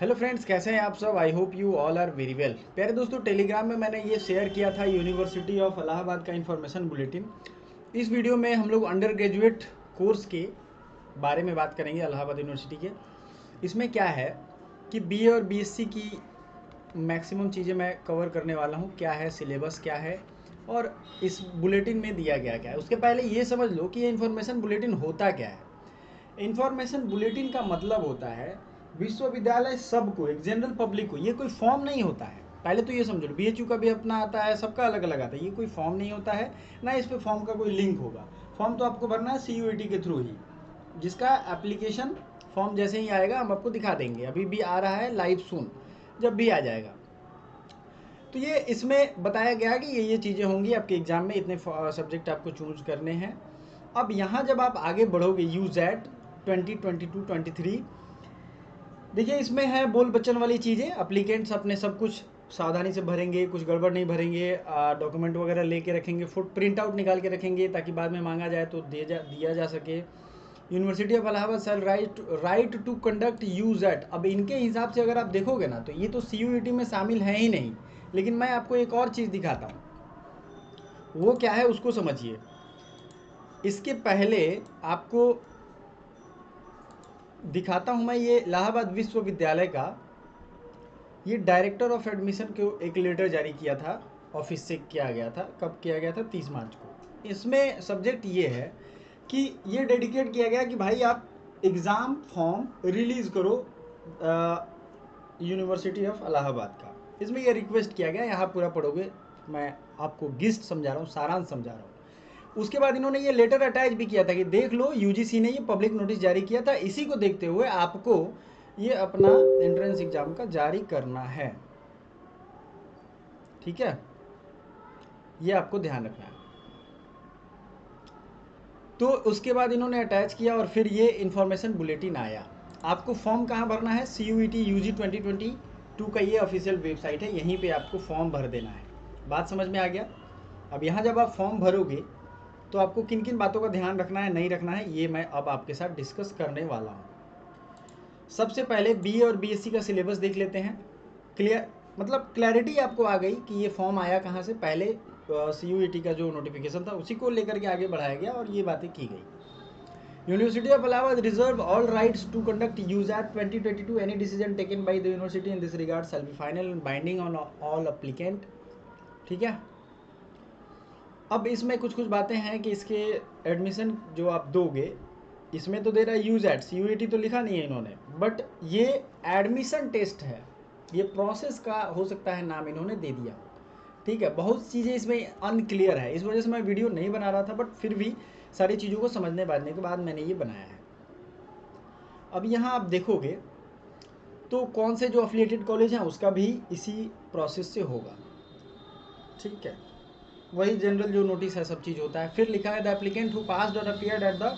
Hello friends, कैसे हैं आप सब। I hope you all are very well. प्यारे दोस्तों, टेलीग्राम में मैंने ये शेयर किया था यूनिवर्सिटी ऑफ इलाहाबाद का इन्फॉर्मेशन बुलेटिन। इस वीडियो में हम लोग अंडर ग्रेजुएट कोर्स के बारे में बात करेंगे इलाहाबाद यूनिवर्सिटी के। इसमें क्या है कि बीए और बीएससी की मैक्सिमम चीज़ें मैं कवर करने वाला हूँ। क्या है सिलेबस, क्या है और इस बुलेटिन में दिया गया क्या है। उसके पहले ये समझ लो कि ये इन्फॉर्मेशन बुलेटिन होता क्या है। इंफॉर्मेशन बुलेटिन का मतलब होता है विश्वविद्यालय सबको, एक जनरल पब्लिक को। ये कोई फॉर्म नहीं होता है, पहले तो ये समझ लो। बीएचयू का भी अपना आता है, सबका अलग अलग आता है। ये कोई फॉर्म नहीं होता है, ना इस पे फॉर्म का कोई लिंक होगा। फॉर्म तो आपको भरना है सीयूईटी के थ्रू ही, जिसका एप्लीकेशन फॉर्म जैसे ही आएगा हम आपको दिखा देंगे। अभी भी आ रहा है लाइव सून, जब भी आ जाएगा। तो ये इसमें बताया गया कि ये चीज़ें होंगी आपके एग्जाम में, इतने सब्जेक्ट आपको चूज करने हैं। अब यहाँ जब आप आगे बढ़ोगे यूजैट 2022-23, देखिए इसमें है बोल बच्चन वाली चीज़ें। अप्लीकेंट्स अपने सब कुछ सावधानी से भरेंगे, कुछ गड़बड़ नहीं भरेंगे, डॉक्यूमेंट वगैरह लेके रखेंगे, फुट प्रिंट आउट निकाल के रखेंगे ताकि बाद में मांगा जाए तो दिया जा सके। University of Allahabad sell right to conduct UGAT. अब इनके हिसाब से अगर आप देखोगे ना तो ये तो सीयूईटी में शामिल है ही नहीं। लेकिन मैं आपको एक और चीज़ दिखाता हूँ, वो क्या है उसको समझिए। इसके पहले आपको दिखाता हूँ मैं ये इलाहाबाद विश्वविद्यालय का ये डायरेक्टर ऑफ एडमिशन को एक लेटर जारी किया था, ऑफिस से किया गया था। कब किया गया था? 30 मार्च को। इसमें सब्जेक्ट ये है कि ये डेडिकेट किया गया कि भाई आप एग्ज़ाम फॉर्म रिलीज़ करो यूनिवर्सिटी ऑफ इलाहाबाद का। इसमें ये रिक्वेस्ट किया गया, यहाँ पूरा पढ़ोगे, मैं आपको गिस्ट समझा रहा हूँ, सारांश समझा रहा हूँ। उसके बाद इन्होंने ये लेटर अटैच भी किया था कि देख लो, यूजीसी ने ये पब्लिक नोटिस जारी किया था, इसी को देखते हुए आपको ये अपना एंट्रेंस एग्जाम का जारी करना है। ठीक है, ये आपको ध्यान रखना है। तो उसके बाद इन्होंने अटैच किया और फिर ये इन्फॉर्मेशन बुलेटिन आया। आपको फॉर्म कहाँ भरना है? CUET UG 2022 का ये ऑफिशियल वेबसाइट है, यहीं पे आपको फॉर्म भर देना है। बात समझ में आ गया? अब यहाँ जब आप फॉर्म भरोगे तो आपको किन किन बातों का ध्यान रखना है, नहीं रखना है, ये मैं अब आपके साथ डिस्कस करने वाला हूँ। सबसे पहले बीए और बीएससी का सिलेबस देख लेते हैं। क्लियर, मतलब क्लैरिटी आपको आ गई कि ये फॉर्म आया कहाँ से। पहले सीयूईटी का जो नोटिफिकेशन था उसी को लेकर के आगे बढ़ाया गया और ये बातें की गई। University of Allahabad reserve all rights to conduct UGAT 2022। Any decision taken by the university in this regard shall be final and binding on all applicant. ठीक है। अब इसमें कुछ कुछ बातें हैं कि इसके एडमिशन जो आप दोगे, इसमें तो दे रहा है यूजैट, सीयूईटी तो लिखा नहीं है इन्होंने, बट ये एडमिशन टेस्ट है। ये प्रोसेस का हो सकता है नाम इन्होंने दे दिया। ठीक है, बहुत चीज़ें इसमें अनक्लियर है, इस वजह से मैं वीडियो नहीं बना रहा था, बट फिर भी सारी चीज़ों को समझने बांधने के बाद मैंने ये बनाया है। अब यहाँ आप देखोगे तो कौन से जो अफिलिएटेड कॉलेज हैं उसका भी इसी प्रोसेस से होगा। ठीक है, वही जनरल जो नोटिस है सब चीज़ होता है। फिर लिखा है द एप्लीकेंट हु पास्ड और appeared at the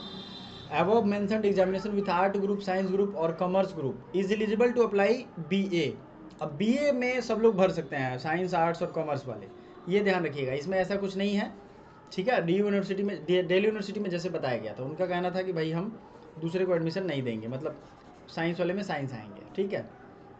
above mentioned examination with art group, science group और commerce group is eligible to apply BA। अब BA में सब लोग भर सकते हैं, साइंस आर्ट्स और कॉमर्स वाले। ये ध्यान रखिएगा, इसमें ऐसा कुछ नहीं है। ठीक है, डी यूनिवर्सिटी में, दिल्ली यूनिवर्सिटी में जैसे बताया गया था, उनका कहना था कि भाई हम दूसरे को एडमिशन नहीं देंगे, मतलब साइंस वाले में साइंस आएंगे। ठीक है,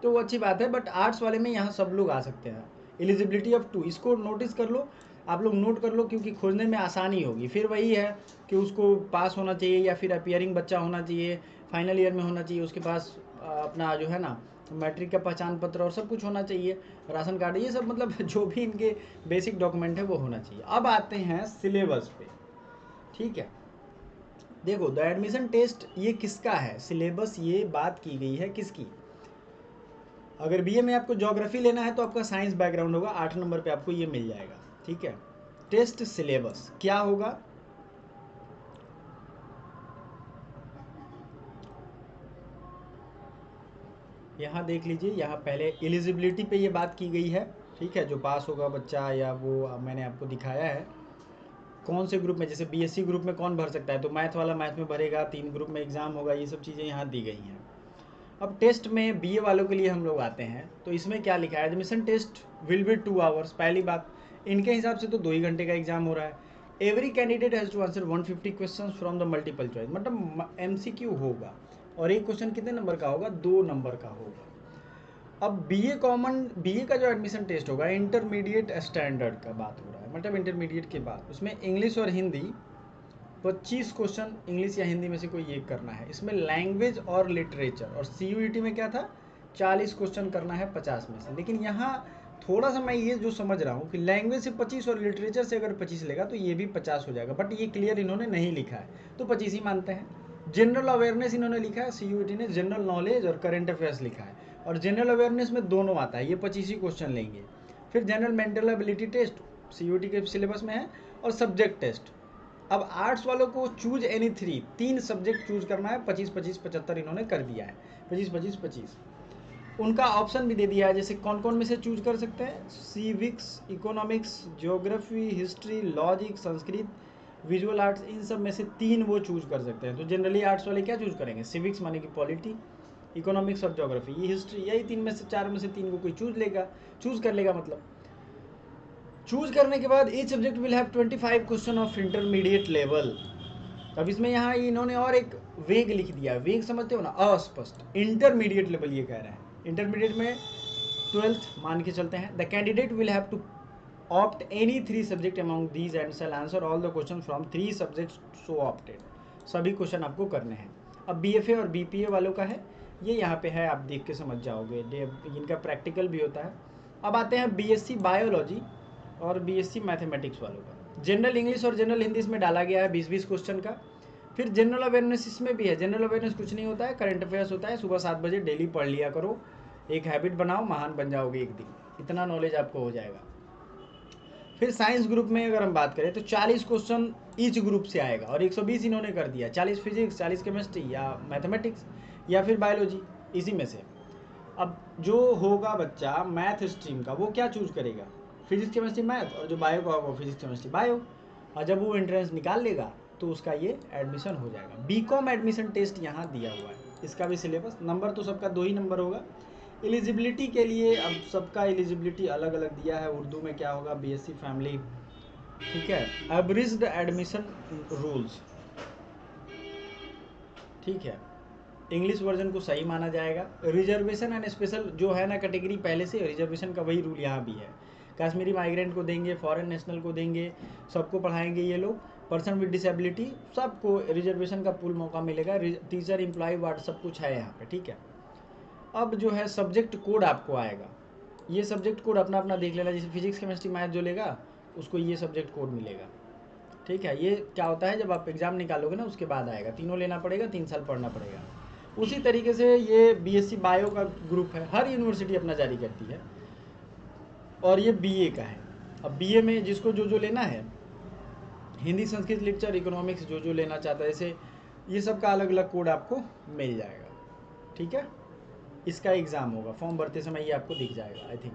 तो वो अच्छी बात है, बट आर्ट्स वाले में यहाँ सब लोग आ सकते हैं। एलिजिबिलिटी ऑफ 2, इसको नोटिस कर लो, आप लोग नोट कर लो, क्योंकि खोजने में आसानी होगी। फिर वही है कि उसको पास होना चाहिए या फिर अपियरिंग बच्चा होना चाहिए, फाइनल ईयर में होना चाहिए, उसके पास अपना जो है ना मैट्रिक का पहचान पत्र और सब कुछ होना चाहिए, राशन कार्ड, ये सब, मतलब जो भी इनके बेसिक डॉक्यूमेंट है वो होना चाहिए। अब आते हैं सिलेबस पे। ठीक है, देखो द एडमिशन टेस्ट ये किसका है, सिलेबस ये बात की गई है किसकी। अगर बीए में आपको ज्योग्राफी लेना है तो आपका साइंस बैकग्राउंड होगा, 8 नंबर पे आपको ये मिल जाएगा। ठीक है, टेस्ट सिलेबस क्या होगा? यहाँ देख लीजिए, यहाँ पहले एलिजिबिलिटी पे ये बात की गई है। ठीक है, जो पास होगा बच्चा, या वो मैंने आपको दिखाया है कौन से ग्रुप में, जैसे बीएससी ग्रुप में कौन भर सकता है, तो मैथ वाला मैथ में भरेगा, 3 ग्रुप में एग्ज़ाम होगा, ये सब चीज़ें यहाँ दी गई हैं। अब टेस्ट में बीए वालों के लिए हम लोग आते हैं, तो इसमें क्या लिखा है? Admission test will be 2 hours. पहली बात, इनके हिसाब से तो 2 ही घंटे का एग्जाम हो रहा है। Every candidate has to answer 150 question from the multiple choice, मतलब MCQ होगा। और एक क्वेश्चन कितने नंबर का होगा? 2 नंबर का होगा। अब बीए का जो एडमिशन टेस्ट होगा इंटरमीडिएट स्टैंडर्ड का बात हो रहा है, मतलब इंटरमीडिएट के बाद उसमें इंग्लिश और हिंदी 25 क्वेश्चन इंग्लिश या हिंदी में से कोई एक करना है। इसमें लैंग्वेज और लिटरेचर, और सीयूईटी में क्या था 40 क्वेश्चन करना है 50 में से। लेकिन यहाँ थोड़ा सा मैं ये जो समझ रहा हूँ कि लैंग्वेज से 25 और लिटरेचर से अगर 25 लेगा तो ये भी 50 हो जाएगा, बट ये क्लियर इन्होंने नहीं लिखा है तो 25 ही मानते हैं। जनरल अवेयरनेस इन्होंने लिखा है, सीयूईटी ने जनरल नॉलेज और करंट अफेयर्स लिखा है, और जनरल अवेयरनेस में दोनों आता है, ये 25 ही क्वेश्चन लेंगे। फिर general mental ability test CUET के सिलेबस में है, और सब्जेक्ट टेस्ट। अब आर्ट्स वालों को चूज एनी 3 सब्जेक्ट चूज करना है, 25 25 75 इन्होंने कर दिया है, 25 25 25। उनका ऑप्शन भी दे दिया है, जैसे कौन कौन में से चूज कर सकते हैं, civics, economics, geography, history, logic, Sanskrit, visual arts, इन सब में से 3 वो चूज कर सकते हैं। तो जनरली आर्ट्स वाले क्या चूज करेंगे, सिविक्स माने कि पॉलिटी, इकोनॉमिक्स और ज्योग्राफी, ये हिस्ट्री, यही 3 में से 4 में से 3 को कोई चूज कर लेगा। मतलब चूज करने के बाद each subject will have 25 question of intermediate level. अब इसमें यहाँ इन्होंने और एक वेग लिख दिया, वेग समझते हो ना, अस्पष्ट, इंटरमीडिएट लेवल ये कह रहे हैं। इंटरमीडिएट में 12th मान के चलते हैं। The candidate will have to opt any 3 subject among these and shall answer all the question from 3 subjects so opted. सभी क्वेश्चन आपको करने हैं। अब बीएफए और बीपीए वालों का है, ये यहाँ पे है, आप देख के समझ जाओगे, इनका प्रैक्टिकल भी होता है। अब आते हैं बीएससी बायोलॉजी और बीएससी मैथमेटिक्स वालों का। जनरल इंग्लिश और जनरल हिंदी इसमें डाला गया है 20-20 क्वेश्चन का। फिर जनरल अवेयरनेस इसमें भी है। जनरल अवेयरनेस कुछ नहीं होता है, करंट अफेयर्स होता है, सुबह 7 बजे डेली पढ़ लिया करो, एक हैबिट बनाओ, महान बन जाओगे एक दिन, इतना नॉलेज आपको हो जाएगा। फिर साइंस ग्रुप में अगर हम बात करें तो 40 क्वेश्चन ईच ग्रुप से आएगा, और 120 इन्होंने कर दिया, 40 फिजिक्स, 40 केमिस्ट्री या मैथमेटिक्स या फिर बायोलॉजी, इसी में से। अब जो होगा बच्चा मैथ स्ट्रीम का वो क्या चूज करेगा, फिजिक्स केमिस्ट्री मैथ, और जो बायो का होगा वो फिजिक्स केमिस्ट्री बायो, और जब वो एंट्रेंस निकाल लेगा तो उसका ये एडमिशन हो जाएगा। बीकॉम एडमिशन टेस्ट यहाँ दिया हुआ है, इसका भी सिलेबस, नंबर तो सबका 2 ही नंबर होगा। एलिजिबिलिटी के लिए अब सबका एलिजिबिलिटी अलग अलग दिया है। उर्दू में क्या होगा, बीएससी फैमिली, ठीक है, एवरेज्ड एडमिशन रूल्स, ठीक है, इंग्लिश वर्जन को सही माना जाएगा। रिजर्वेशन एंड स्पेशल जो है ना कैटेगरी, पहले से रिजर्वेशन का वही रूल यहाँ भी है। कश्मीरी माइग्रेंट को देंगे, फॉरेन नेशनल को देंगे, सबको पढ़ाएंगे ये लोग। पर्सन विद डिसेबिलिटी सबको रिजर्वेशन का फुल मौका मिलेगा। टीचर, एम्प्लॉय, वार्ड सब कुछ है यहाँ पे, ठीक है। अब जो है सब्जेक्ट कोड आपको आएगा, ये सब्जेक्ट कोड अपना अपना देख लेना। जैसे फिजिक्स केमिस्ट्री मैथ जो लेगा उसको ये सब्जेक्ट कोड मिलेगा, ठीक है। ये क्या होता है, जब आप एग्ज़ाम निकालोगे ना उसके बाद आएगा, तीनों लेना पड़ेगा, 3 साल पढ़ना पड़ेगा। उसी तरीके से ये बीएससी बायो का ग्रुप है, हर यूनिवर्सिटी अपना जारी करती है, और ये बीए का है। अब बीए में जिसको जो जो लेना है, हिंदी, संस्कृत, लिटरेचर, इकोनॉमिक्स, जो जो लेना चाहता है, जैसे ये सब का अलग अलग कोड आपको मिल जाएगा, ठीक है। इसका एग्ज़ाम होगा, फॉर्म भरते समय ये आपको दिख जाएगा आई थिंक।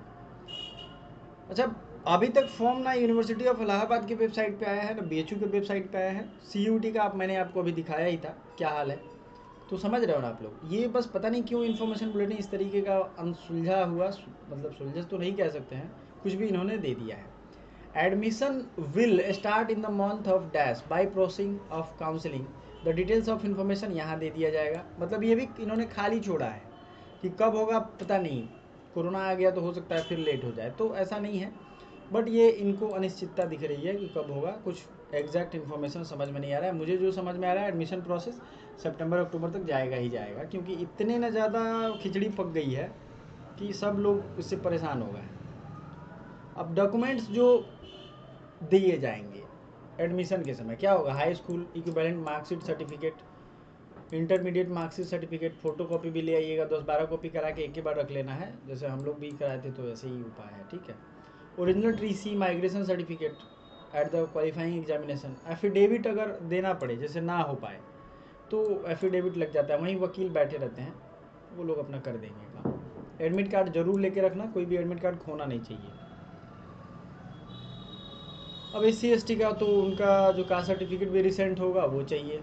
अच्छा, अभी तक फॉर्म ना यूनिवर्सिटी ऑफ इलाहाबाद की वेबसाइट पे आया है ना बीएचयू के वेबसाइट पे आया है। सीयूटी का मैंने आपको अभी दिखाया ही था क्या हाल है, तो समझ रहे हो ना आप लोग। ये बस पता नहीं क्यों इन्फॉर्मेशन बुलेटिन इस तरीके का अनसुलझा हुआ, मतलब सुलझा तो नहीं कह सकते हैं, कुछ भी इन्होंने दे दिया है। Admission will start in the month of dash by processing of counselling, the details of information यहाँ दे दिया जाएगा। मतलब ये भी इन्होंने खाली छोड़ा है कि कब होगा पता नहीं, कोरोना आ गया तो हो सकता है फिर लेट हो जाए, तो ऐसा नहीं है। बट ये इनको अनिश्चितता दिख रही है कि कब होगा, कुछ एग्जैक्ट इन्फॉर्मेशन समझ में नहीं आ रहा है। मुझे जो समझ में आ रहा है एडमिशन प्रोसेस सितंबर अक्टूबर तक जाएगा ही जाएगा, क्योंकि इतने न ज़्यादा खिचड़ी पक गई है कि सब लोग इससे परेशान हो गए। अब डॉक्यूमेंट्स जो दिए जाएंगे एडमिशन के समय क्या होगा, high school equivalent marksheet certificate, intermediate marksheet certificate, photo copy भी ले आइएगा, 10-12 कॉपी करा के एक ही बार रख लेना है, जैसे हम लोग भी कराए थे तो ऐसे ही उपाय है, ठीक है। Original TC, migration certificate at the qualifying examination, affidavit अगर देना पड़े, जैसे ना हो पाए तो एफिडेविट लग जाता है, वहीं वकील बैठे रहते हैं, वो लोग अपना कर देंगे काम। एडमिट कार्ड जरूर लेके रखना, कोई भी एडमिट कार्ड खोना नहीं चाहिए। अब SC/ST का तो उनका जो कास्ट सर्टिफिकेट भी रिसेंट होगा वो चाहिए,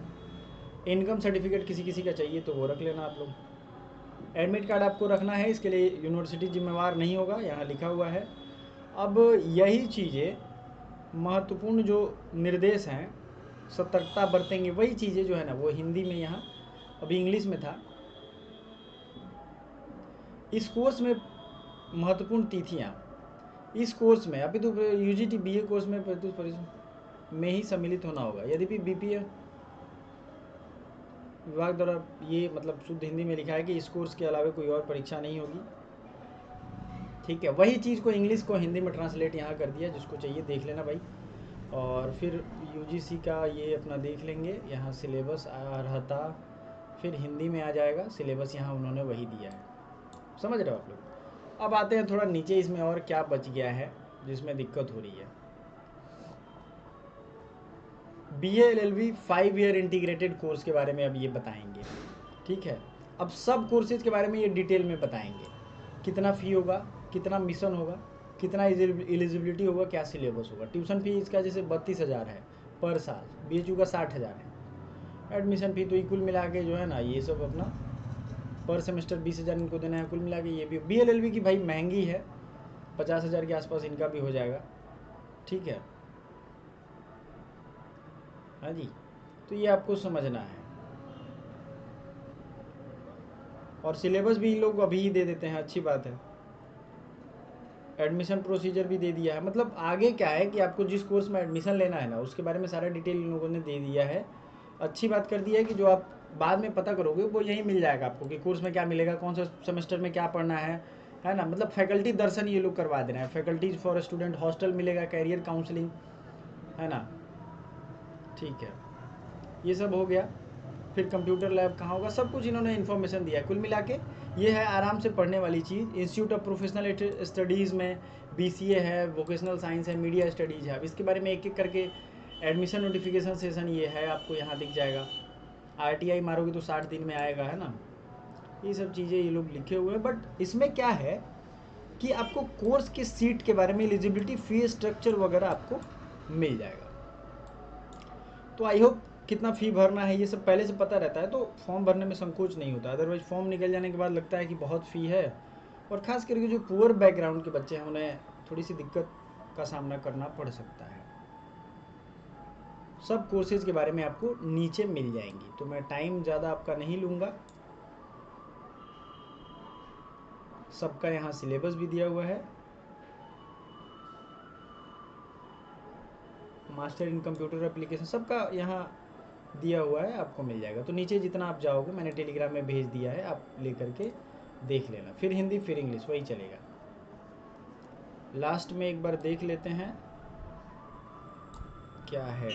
इनकम सर्टिफिकेट किसी किसी का चाहिए तो वो रख लेना आप लोग। एडमिट कार्ड आपको रखना है, इसके लिए यूनिवर्सिटी जिम्मेवार नहीं होगा, यहाँ लिखा हुआ है। अब यही चीज़ें महत्वपूर्ण जो निर्देश हैं, सतर्कता बरतेंगे, वही चीज़ें जो है ना वो हिंदी में यहाँ, अभी इंग्लिश में था। इस कोर्स में महत्वपूर्ण तिथियाँ इस कोर्स में, अभी तो यूजीटी बीए कोर्स में में ही सम्मिलित होना होगा। यद्यपि बीपीए विभाग द्वारा ये मतलब शुद्ध हिंदी में लिखा है कि इस कोर्स के अलावा कोई और परीक्षा नहीं होगी। ठीक है, वही चीज़ को इंग्लिश को हिंदी में ट्रांसलेट यहाँ कर दिया, जिसको चाहिए देख लेना भाई। और फिर यूजीसी का ये अपना देख लेंगे, यहाँ सिलेबस अर्हता फिर हिंदी में आ जाएगा, सिलेबस यहाँ उन्होंने वही दिया है। समझ रहे हो आप लोग। अब आते हैं थोड़ा नीचे, इसमें और क्या बच गया है जिसमें दिक्कत हो रही है। BA-LLB 5 ईयर इंटीग्रेटेड कोर्स के बारे में अब ये बताएंगे। ठीक है, अब सब कोर्सेज के बारे में ये डिटेल में बताएंगे, कितना फ़ी होगा, कितना मिशन होगा, कितना एलिजिबिलिटी होगा, क्या सिलेबस होगा। ट्यूशन फी इसका जैसे 32,000 है पर साल, BHU का 60,000 है। एडमिशन फ़ी तो कुल मिला के जो है ना, ये सब अपना पर सेमेस्टर 20,000 इनको देना है, कुल मिला के ये भी। BA-LLB की भाई महंगी है, 50,000 के आसपास इनका भी हो जाएगा। ठीक है, हाँ जी, तो ये आपको समझना है। और सिलेबस भी लोग अभी ही दे देते हैं, अच्छी बात है। एडमिशन प्रोसीजर भी दे दिया है, मतलब आगे क्या है कि आपको जिस कोर्स में एडमिशन लेना है ना, उसके बारे में सारा डिटेल इन लोगों ने दे दिया है। अच्छी बात कर दी है कि जो आप बाद में पता करोगे वो यहीं मिल जाएगा आपको, कि कोर्स में क्या मिलेगा, कौन सा सेमेस्टर में क्या पढ़ना है ना। मतलब फैकल्टी दर्शन ये लोग करवा दे रहे हैं, फैकल्टीज फॉर स्टूडेंट, हॉस्टल मिलेगा, कैरियर काउंसलिंग, है ना। ठीक है, ये सब हो गया। फिर कंप्यूटर लैब कहाँ होगा, सब कुछ इन्होंने इन्फॉर्मेशन दिया है। कुल मिला के ये है आराम से पढ़ने वाली चीज़। इंस्टीट्यूट ऑफ प्रोफेशनल स्टडीज़ में BCA है, वोकेशनल साइंस है, मीडिया स्टडीज़ है। अब इसके बारे में एक एक करके एडमिशन नोटिफिकेशन सेशन ये है, आपको यहाँ दिख जाएगा। RTI मारोगे तो 60 दिन में आएगा, है ना। ये सब चीज़ें ये लोग लिखे हुए हैं। बट इसमें क्या है कि आपको कोर्स के सीट के बारे में, एलिजिबिलिटी, फी स्ट्रक्चर वगैरह आपको मिल जाएगा। तो आई होप कितना फ़ी भरना है ये सब पहले से पता रहता है, तो फॉर्म भरने में संकोच नहीं होता। अदरवाइज़ फॉर्म निकल जाने के बाद लगता है कि बहुत फ़ी है, और ख़ास करके जो पुअर बैकग्राउंड के बच्चे हैं उन्हें थोड़ी सी दिक्कत का सामना करना पड़ सकता है। सब कोर्सेज के बारे में आपको नीचे मिल जाएंगी, तो मैं टाइम ज़्यादा आपका नहीं लूँगा। सबका यहाँ सिलेबस भी दिया हुआ है। मास्टर इन कंप्यूटर एप्लीकेशन सबका यहाँ दिया हुआ है, आपको मिल जाएगा। तो नीचे जितना आप जाओगे, मैंने टेलीग्राम में भेज दिया है, आप ले करके देख लेना। फिर हिंदी फिर इंग्लिश वही चलेगा। लास्ट में एक बार देख लेते हैं क्या है।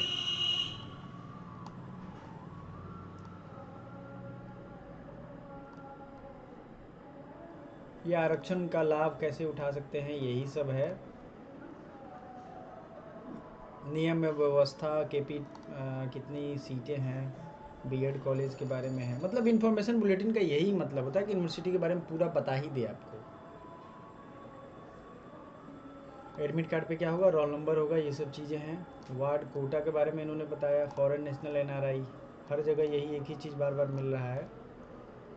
ये आरक्षण का लाभ कैसे उठा सकते हैं, यही सब है। नियम व्यवस्था कितनी सीटें हैं, बीएड कॉलेज के बारे में है। मतलब इन्फॉर्मेशन बुलेटिन का यही मतलब होता है कि यूनिवर्सिटी के बारे में पूरा बता ही दे आपको। एडमिट कार्ड पे क्या होगा, रोल नंबर होगा, ये सब चीज़ें हैं। वार्ड कोटा के बारे में इन्होंने बताया, फॉरेन नेशनल NRI, हर जगह यही एक ही चीज़ बार बार मिल रहा है।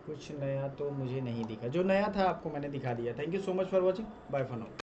कुछ नया तो मुझे नहीं दिखा, जो नया था आपको मैंने दिखा दिया। Thank you so much for watching, bye for now.